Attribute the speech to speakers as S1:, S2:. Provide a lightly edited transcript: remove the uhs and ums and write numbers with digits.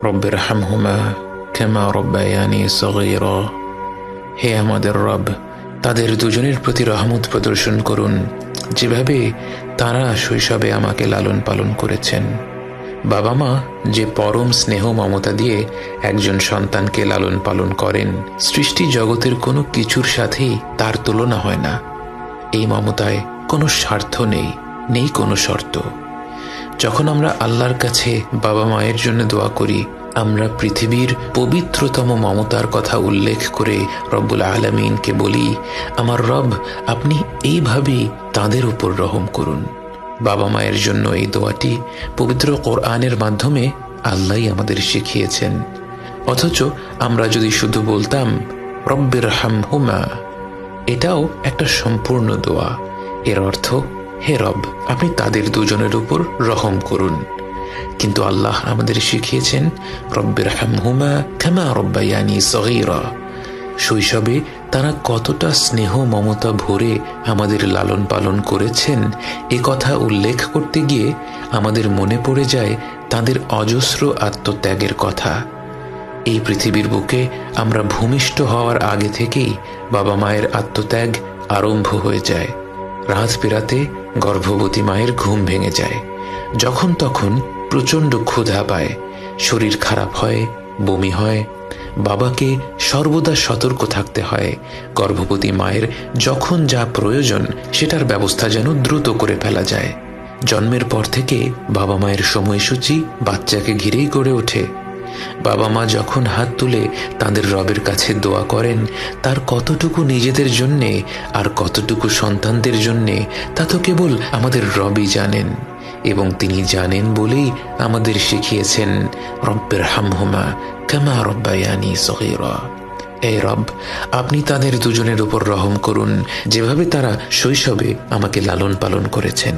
S1: রব্বিরহামহুমা কামা রব্বায়ানি সগীরা। হে আমাদের রব, তাদের দুজনের প্রতি রহমত প্রদর্শন করুন, যেভাবে তারা শৈশবে আমাকে লালন পালন করেছেন। বাবা মা যে পরম স্নেহ মমতা দিয়ে একজন সন্তানকে লালন পালন করেন, সৃষ্টি জগতের কোনো কিছুর সাথেই তার তুলনা হয় না। এই মমতায় কোনো স্বার্থ নেই, নেই কোনো শর্ত। যখন আমরা আল্লাহর কাছে বাবা মায়ের জন্য দোয়া করি, আমরা পৃথিবীর পবিত্রতম মমতার কথা উল্লেখ করে রব্বুল আলামিনকে বলি, আমার রব, আপনি এইভাবেই তাদের উপর রহম করুন। বাবা মায়ের জন্য এই দোয়াটি পবিত্র কোরআনের মাধ্যমে আল্লাহই আমাদের শিখিয়েছেন। অথচ আমরা যদি শুধু বলতাম রব্বিরহামহুমা, এটাও একটা সম্পূর্ণ দোয়া। এর অর্থ, হে রব, আপনি তাদের দুজনের উপর রহম করুন। কিন্তু আল্লাহ আমাদের শিখিয়েছেন রব্বিরহামহুমা কামা রব্বায়ানি সগীরা। শৈশবে তারা কতটা স্নেহ মমতা ভরে আমাদের লালন পালন করেছেন, এ কথা উল্লেখ করতে গিয়ে আমাদের মনে পড়ে যায় তাদের অজস্র আত্মত্যাগের কথা। এই পৃথিবীর বুকে আমরা ভূমিষ্ঠ হওয়ার আগে থেকেই বাবা মায়ের আত্মত্যাগ আরম্ভ হয়ে যায়। রাত পেরাতে গর্ভবতী মায়ের ঘুম ভেঙে যায়, যখন তখন প্রচণ্ড ক্ষুধা পায়, শরীর খারাপ হয়, বমি হয়। বাবাকে সর্বদা সতর্ক থাকতে হয়, গর্ভবতী মায়ের যখন যা প্রয়োজন সেটার ব্যবস্থা যেন দ্রুত করে ফেলা যায়। জন্মের পর থেকে বাবা মায়ের সময়সূচি বাচ্চাকে ঘিরেই গড়ে ওঠে। বাবা মা যখন হাত তুলে তাদের রবের কাছে দোয়া করেন, তার কতটুকু নিজেদের জন্যে আর কতটুকু সন্তানদের জন্যে তা তো কেবল আমাদের রবই জানেন। এবং তিনি জানেন বলেই আমাদের শিখিয়েছেন রব্বিরহামহুমা কামা রব্বায়ানি সগীরা। এই রব, আপনি তাদের দুজনের উপর রহম করুন, যেভাবে তারা শৈশবে আমাকে লালন পালন করেছেন।